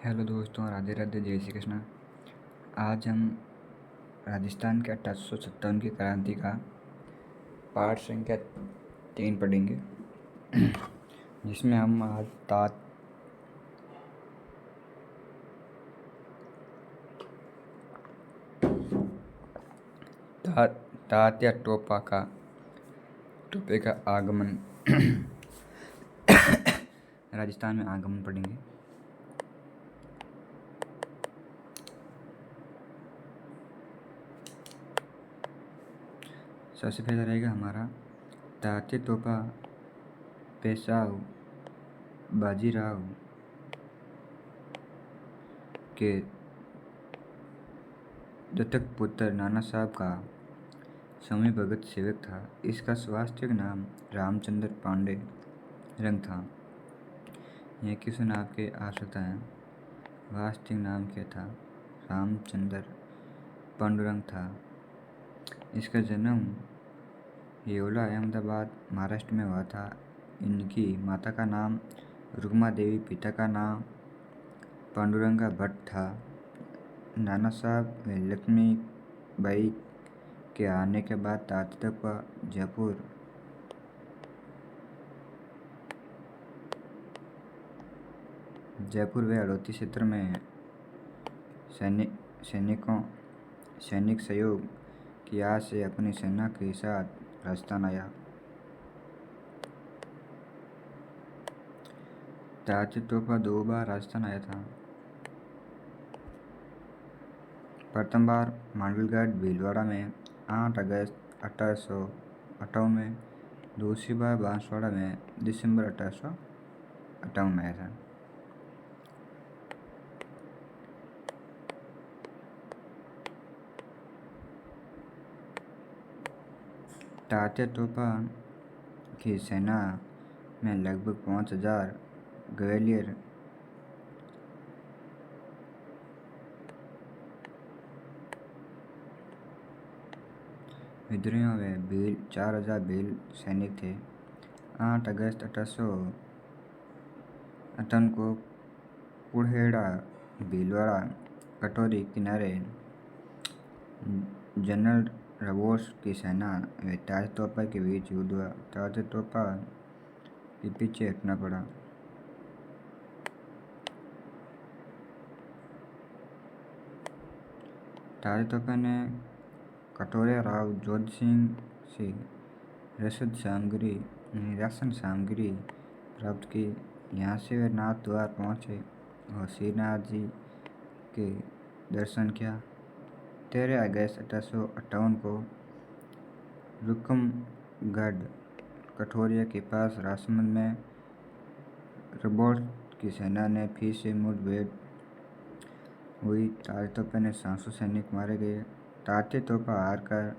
Hello दोस्तों, राधे राधे, जय श्री कृष्ण। आज हम राजस्थान के 1857 की क्रांति का पाठ संख्या 3 पढ़ेंगे, जिसमें हम आज तात्या टोपे का आगमन राजस्थान में आगमन पढ़ेंगे। सबसे पहले रहेगा हमारा तात्या टोपा पेशवा बाजीराव के दत्तक पुत्र नाना साहब का समय भगत सेवक था। इसका स्वास्थ्य नाम रामचंद्र पांडे रंग था। यह किस नाम के आ सकता है? वास्तविक नाम क्या था? रामचंद्र पांडुरंग था। इसका जन्म येवला अहमदाबाद महाराष्ट्र में हुआ था। इनकी माता का नाम रुक्मा देवी, पिता का नाम पांडुरंगा भट्ट था। नाना साहब व लक्ष्मी बाई के आने के बाद तात्या टोपा जयपुर व हड़ौती क्षेत्र में सैनिक सहयोग की आस से अपनी सेना के साथ राजस्थान आया। तात्या टोपा 2 बार राजस्थान आया था। प्रथम बार मांडलगढ़ भीलवाड़ा में 8 अगस्त 1858 में, दूसरी बार बांसवाड़ा में दिसंबर 1858 में आया था। तात्या टोपा की सेना में लगभग 5000 ग्वालियर, विद्रोहियों व 4000 भील सैनिक थे। 8 अगस्त 1858 को कुड़हेड़ा भीलवाड़ा कटोरी किनारे जनरल रबोस की सेना व तात्या टोपा के बीच युद्ध हुआ। तात्या टोपा के पीछे हटना पड़ा। तात्या टोपा ने कटोरे राव जोध सिंह से राशन सामग्री प्राप्त की। यहाँ से वे नाथ द्वार पहुँचे और श्रीनाथ जी के दर्शन किया। 13 अगस्त 1858 को रुकमगढ़ कठोरिया के पास राजसमंद में रबोट की सेना ने फिर से मुठभेड़ हुई। तात्या टोपा ने 700 सैनिक मारे गए। तात्या टोपा हार कर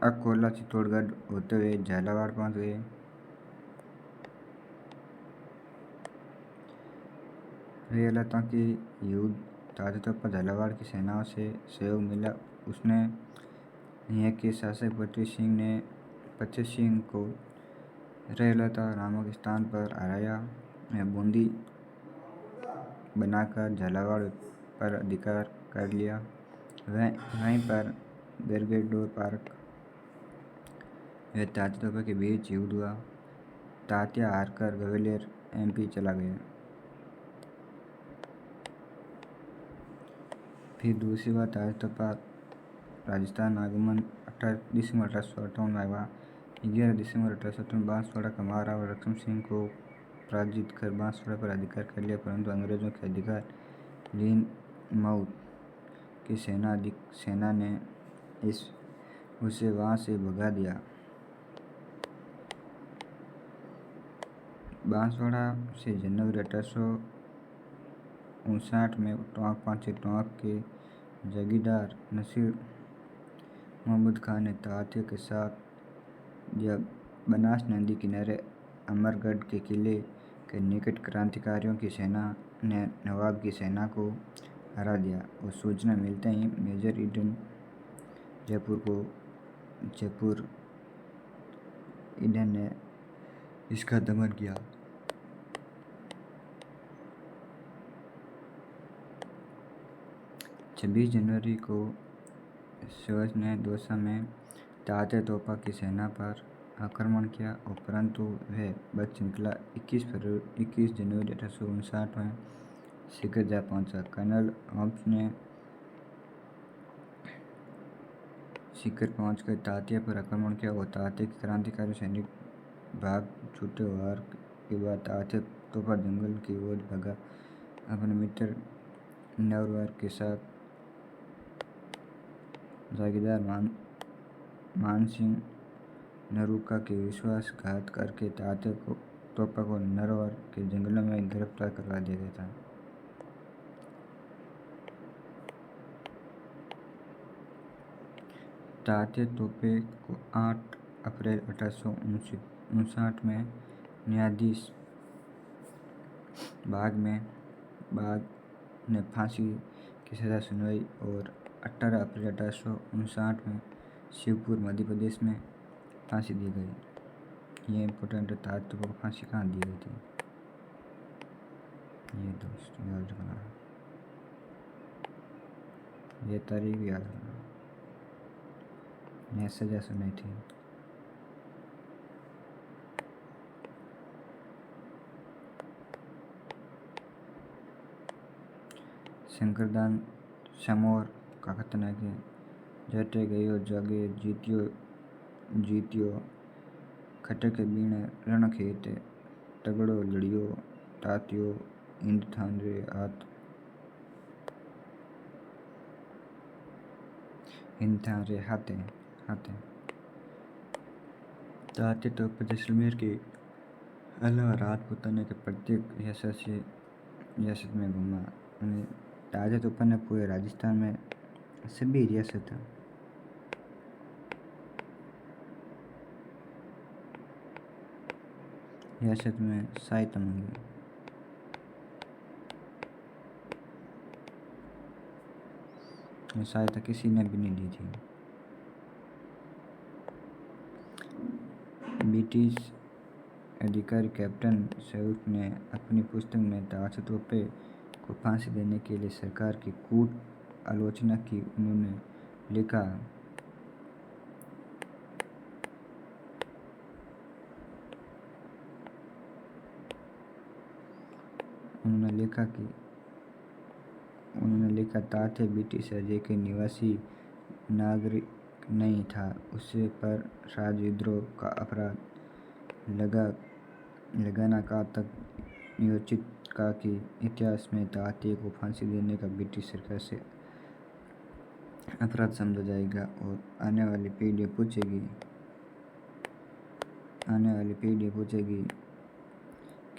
अकोला चित्तौड़गढ़ होते हुए झालावाड़ पहुंच गए। रेलता की युद्ध तात्या टोपा झालावाड़ की सेनाओं से सहयोग मिला। उसने यहाँ के शासक पृथ्वी सिंह को रेलता नामक स्थान पर हराया। बूंदी बनाकर झालावाड़ पर अधिकार कर लिया। वहीं पर बेरगेडोर पार्क व तात्या टोपा के बीच युद्ध हुआ। तात्या हारकर ग्वालियर एमपी चला गया। फिर दूसरी बार तात्या टोपा राजस्थान आगमन 18 दिसंबर 1858 में हुआ। 11 दिसंबर 1858 बांसवाड़ा का महाराणा लक्ष्मण सिंह को पराजित कर बांसवाड़ा पर अधिकार कर लिया, परंतु अंग्रेजों के अधिकार लिनमाउथ की सेना ने उसे वहां से भगा दिया। बांसवाड़ा से जनवरी 1859 में टोंक पहुंचे। टोंक के जागीरदार नसीर मोहम्मद खान ने तात्या के साथ जब बनास नदी किनारे अमरगढ़ के किले के निकट क्रांतिकारियों की सेना ने नवाब की सेना को हरा दिया और सूचना मिलते ही मेजर ईडन ने इसका दमन किया। 26 जनवरी को शवेत ने दौसा में ताते तोपा की सेना पर आक्रमण किया और परंतु वह बच निकला। 21 जनवरी 1859 में शिखर जा पहुंचा। कर्नल होम्स ने शिखर पहुंचकर तात्या पर आक्रमण किया और तात्या के क्रांतिकारी सैनिक भाग छूटे। वार के बाद तात्या तोपा जंगल की ओर भागा। अपने मित्र नरवर के साथ जागीरदार मानसिंह नरूका के विश्वासघात करके तात्या तोपा को नरवर के जंगलों में गिरफ्तार करवा दिया गया था। तात्या तोपे को 8 अप्रैल 1859 में न्यायाधीश बाग ने फांसी की सजा सुनाई और 18 अप्रैल 1859 में शिवपुर मध्य प्रदेश में फांसी दी गई। ये इम्पोर्टेंट है, तात्या को फांसी कहाँ दी गई थी, ये दोस्तों याद रखना, ये तारीख भी याद रखना। ये सजा सुनाई थी। शंकरदान समोर का कथन है कि जटे गयो जगे जीतियो खटक बीण रण खेत तगड़ो लड़ियो तात्यो इंद थान रे हाथे। तात्या तोपा जैसलमेर के अलावा राजपूताना के प्रत्येक रियासत में घूमा। तात्या तोपा ने पूरे राजस्थान में सभी रियासत में सहायता मांगी। सहायता किसी ने भी नहीं दी थी। ब्रिटिश अधिकारी कैप्टन स्विफ्ट ने अपनी पुस्तक में तात्या तोपे को फांसी देने के लिए सरकार की कूट आलोचना की। उन्होंने लिखा तात्या ब्रिटिश राज्य के निवासी नागरिक नहीं था, उसे पर राजविद्रोह का अपराध लगाना का तक नियोजित का कि इतिहास में तात्या को फांसी देने का ब्रिटिश सरकार से अपराध समझा जाएगा और आने वाली पीढ़ी पूछेगी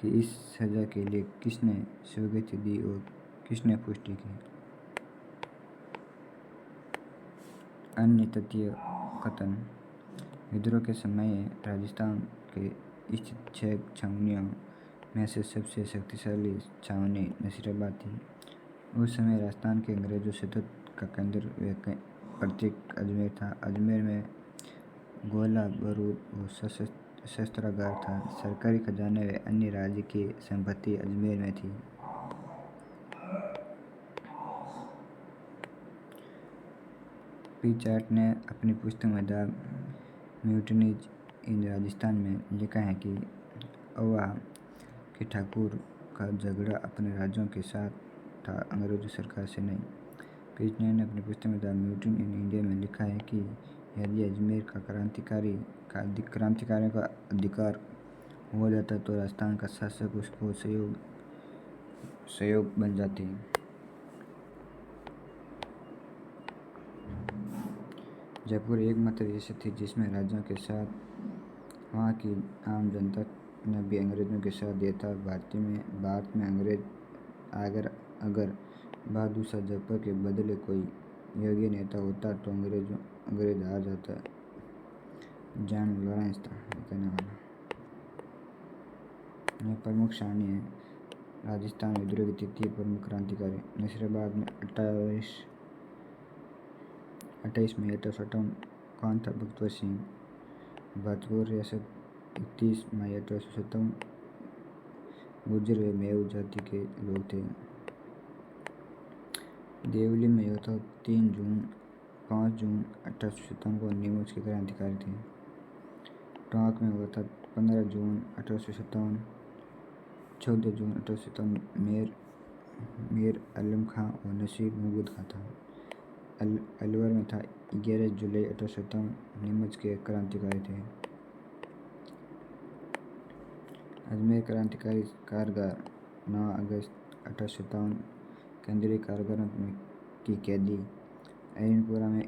कि इस सजा के लिए किसने स्वीकृति दी और किसने पुष्टि की। अन्य तथ्य कथन विद्रोह के समय राजस्थान के स्थित 6 छावनियों में से सबसे शक्तिशाली छावनी नसीराबाद थी। उस समय राजस्थान के अंग्रेजों सतत का केंद्र व प्रतीक अजमेर था। अजमेर में गोला बारूद और शस्त्रागार था। सरकारी खजाने व अन्य राज्य की संपत्ति अजमेर में थी। पी चार्ट ने अपनी पुस्तक में द म्यूटिनीज इन राजस्थान में लिखा है कि अवा के ठाकुर का झगड़ा अपने राज्यों के साथ था, अंग्रेजों सरकार से नहीं। पीच ने अपनी पुस्तक में द म्यूटिनी इन इंडिया में लिखा है कि यदि अजमेर का क्रांतिकारियों का अधिकार हो जाता तो राजस्थान का शासक उसको सहयोग बन जाती। जयपुर एकमात्र रियासत थी जिसमें राज्यों के साथ वहाँ की आम जनता ने भी अंग्रेजों के साथ दिया था। भारत में अंग्रेज अगर बहादुर शाह जफर के बदले कोई योग्य नेता होता तो अंग्रेज आ जाता। जॉन लॉरेंस था कहने वाला। यह प्रमुख सारणी है। राजस्थान विद्रोह के तृतीय प्रमुख क्रांतिकारी नसीराबाद में 28 मई 1857 कौन था? भगवत सिंह। भरतपुर रियासत 31 मई 1857 गुर्जर व मेव जाति के लोग थे। देवली में योद्धा 3 जून 5 जून 1857 को नीमच के क्रांतिकारी थे। टोंक में हुआ था 15 जून 1857, 14 जून 1857 मीर आलम खां और नसीब महमूद खां था। अलवर में था 11 जुलाई 1857, नीमच के क्रांतिकारी थे। अजमेर क्रांतिकारी कारागार 9 अगस्त 1857, केंद्रीय कारागारों में की कैदी। अलीपुरा में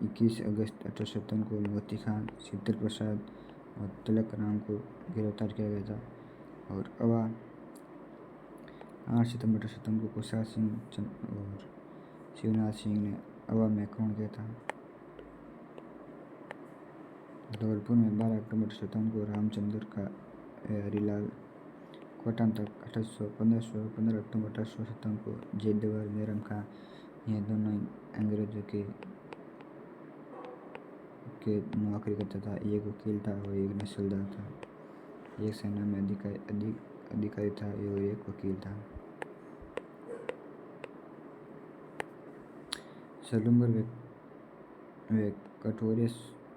21 अगस्त 1857 को मोती खान, शीतल प्रसाद और तिलक राम को गिरफ्तार किया गया था। और 8 सितंबर 1857 को कुशाल सिंह और शिवनाथ सिंह ने अवा में आक्रमण किया था। धौलपुर में 12 अक्टूबर 1857 को रामचंद्र का हरिलाल कोटन तक 15 अक्टूबर 1857 को जयदेवर मेरम खां, ये दोनों अंग्रेजों के नौकरी करता था। एक वकील था और एक नस्लदार था। एक सेना में अधिकारी था और एक वकील था। सलूम्बर व कठोरिया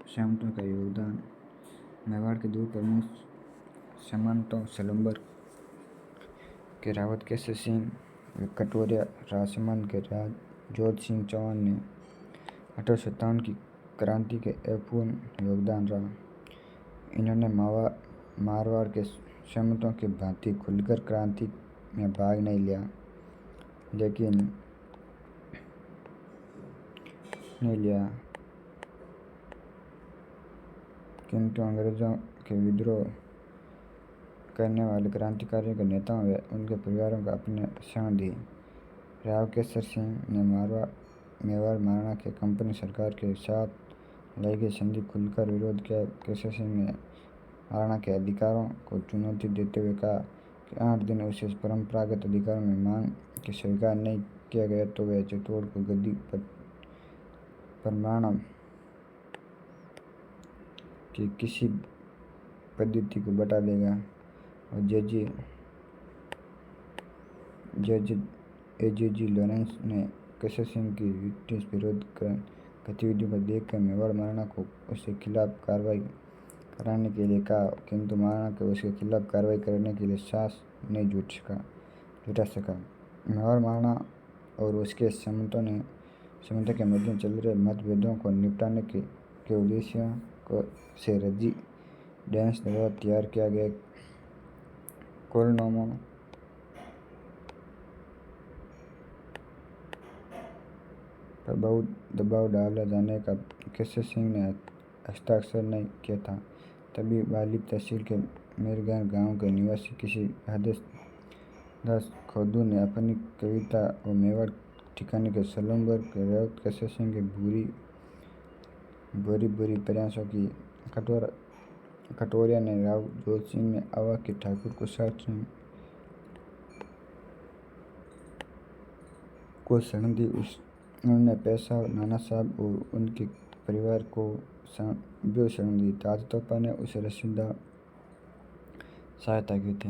सामंतों का योगदान। मेवाड़ के 2 प्रमुख सामंतों सलूम्बर के रावत केसर सिंह व कठोरिया राजसमंद के जोध सिंह चौहान ने 1857 की क्रांति के अपूर्ण योगदान रहा। इन्होंने मारवाड़ के सामंतों की भांति खुलकर क्रांति में भाग नहीं लिया, किंतु अंग्रेजों के विद्रोह करने वाले क्रांतिकारियों के नेताओं व उनके परिवारों को अपने शरण दी। राव केसर सिंह ने मेवाड़ महाराणा के कंपनी सरकार के साथ लाई गई संधि खुलकर विरोध किया। केसर सिंह ने महाराणा के अधिकारों को चुनौती देते हुए कहा कि 8 दिन उसे परंपरागत अधिकारों में मांग के स्वीकार नहीं किया गया तो वह चित्तौड़ को गद्दी पर महाराणा की किसी पद्धति को बता देगा। और जज लॉरेंस ने केसर सिंह की ब्रिटिश विरोध गतिविधियों को देखकर मेवाड़ महाराणा को उसके खिलाफ कार्रवाई कराने के लिए कहा, किंतु महाराणा को उसके खिलाफ कार्रवाई करने के लिए साहस नहीं जुटा सका। मेवाड़ महाराणा और उसके सामंतों के मध्य चल रहे मतभेदों को निपटाने के उद्देश्य से रेजिडेंस द्वारा तैयार किया गया कोलनामा पर बहुत दबाव डाला जाने का केसर सिंह ने हस्ताक्षर नहीं किया था। तभी वाली तहसील के मीरगंज गांव के निवासी किसी दास खोदू ने अपनी कविता और मेवाड़ ठिकाने के सलूम्बर के रावत केसर सिंह के बुरी प्रयासों की कटोरिया ने राव जोध सिंह ने अवा के ठाकुर कुशाल सिंह को शरण दी। उन्होंने पेशवा नाना साहब और उनके परिवार को भी शरण दी। ताज तोपा ने उसे रसीदा सहायता की थी।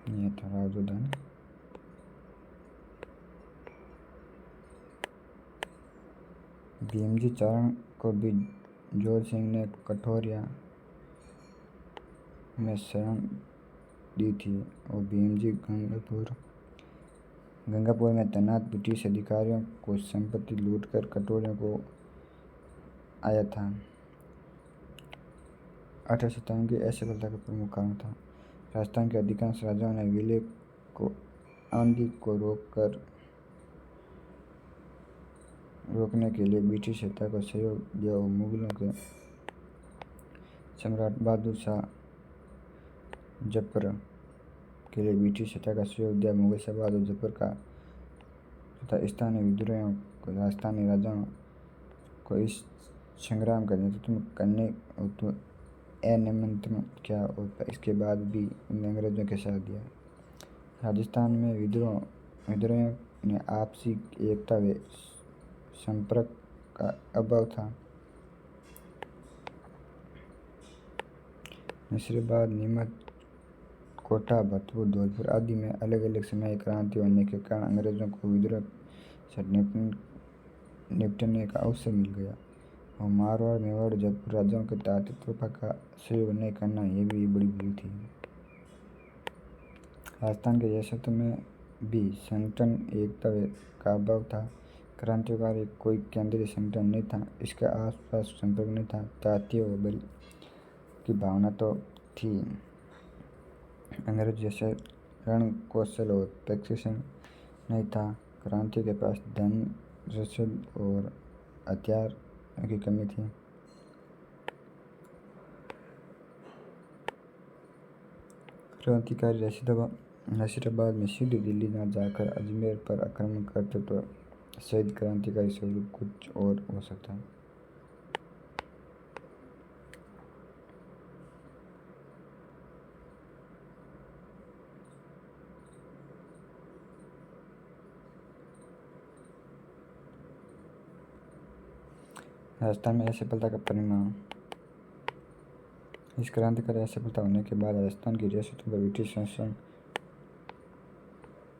यह था राव जोधान। भीमजी चारण को भी जोध सिंह ने कठोरिया में शरण दी थी और भीमजी गंगापुर में तैनात ब्रिटिश अधिकारियों को संपत्ति लूटकर कटोरियों को आया था। 1857 की असफलता का प्रमुख कारण था। राजस्थान के अधिकांश राजाओं ने विलय को आंधी को रोकने के लिए ब्रिटिश सत्ता को सहयोग दिया और मुगलों के सम्राट बहादुर शाह जफर के लिए ब्रिटिश सत्ता का सहयोग दिया। मुगल शाह बहादुर जफर का तथा स्थानीय विद्रोहियों को राजस्थानी राजाओं को इस संग्राम का नेतृत्व करने हेतु निमंत्रित किया और इसके बाद भी उन्हें अंग्रेजों के साथ दिया। राजस्थान में विद्रोहियों ने आपसी एकता व संपर्क का अभाव था। नसीराबाद, नीमच कोटा, भरतपुर, धौलपुर आदि में अलग अलग समय क्रांति होने के कारण अंग्रेजों को विद्रोह से निपटने का अवसर मिल गया और मारवाड़, मेवाड़, जयपुर राज्यों के तात्विकता का सहयोग नहीं करना ये भी बड़ी भूल थी। राजस्थान के रियासतों में भी संगठन एकता का अभाव था। क्रांतियों का कोई केंद्रीय संगठन नहीं था, इसके आसपास संपर्क नहीं था, ताकतीय व बल की भावना तो थी। अंग्रेज जैसे रण कौशल और प्रशिक्षण नहीं था। क्रांति के पास धन, रसद और हथियार की कमी थी। क्रांतिकारी नसीराबाद में सीधे दिल्ली न जाकर अजमेर पर आक्रमण करते तो शहीद क्रांतिकारी स्वरूप कुछ और हो सकता। राजस्थान में असफलता का परिणाम। इस क्रांतिकारी असफलता होने के बाद राजस्थान की रियासतों पर ब्रिटिश शासन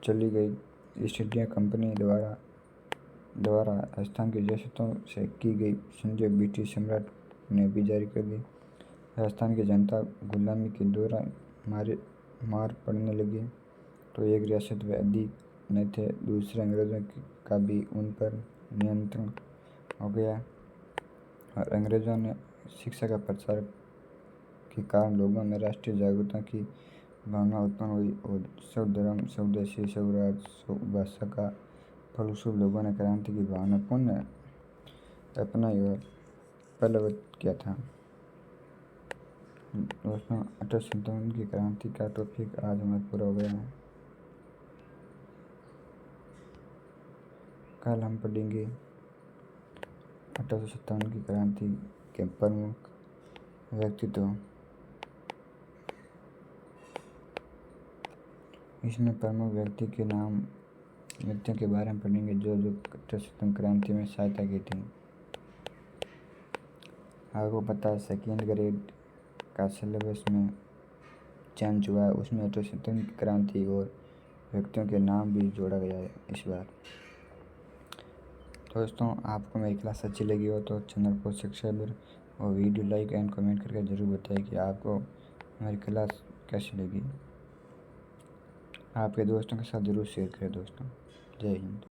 चली गई। ईस्ट इंडिया कंपनी द्वारा राजस्थान की रियासतों से की गई संधि ब्रिटिश सम्राट ने भी जारी कर दी। राजस्थान की जनता गुलामी के दौरान मार पड़ने लगी तो एक रियासत व अधिक न थे, दूसरे अंग्रेजों का भी उन पर नियंत्रण हो गया और अंग्रेजों ने शिक्षा का प्रचार के कारण लोगों में राष्ट्रीय जागरूकता की भावना उत्पन्न हुई और स्वधर्म, स्वदेशी, स्वराज, स्वभाषा का फलस्वरूप लोगों ने क्रांति की भावना पुनः अपनाई और बलवत्त किया था। दोस्तों, 1857 की क्रांति का टॉपिक आज हमारा पूरा हो गया है। कल हम पढ़ेंगे 1857 की क्रांति के प्रमुख व्यक्तित्व। इसमें प्रमुख व्यक्तियों के बारे में पढ़ेंगे जो 1857 क्रांति में सहायता की थी। आपको पता है सेकेंड ग्रेड का सिलेबस में चेंज हुआ है, उसमें 1857 की क्रांति और व्यक्तियों के नाम भी जोड़ा गया है इस बार। दोस्तों, आपको मेरी क्लास अच्छी लगी हो तो चैनल को सब्सक्राइब और वीडियो लाइक एंड कमेंट करके ज़रूर बताएं कि आपको मेरी क्लास कैसी लगी। आपके दोस्तों के साथ ज़रूर शेयर करें दोस्तों। जय हिंद।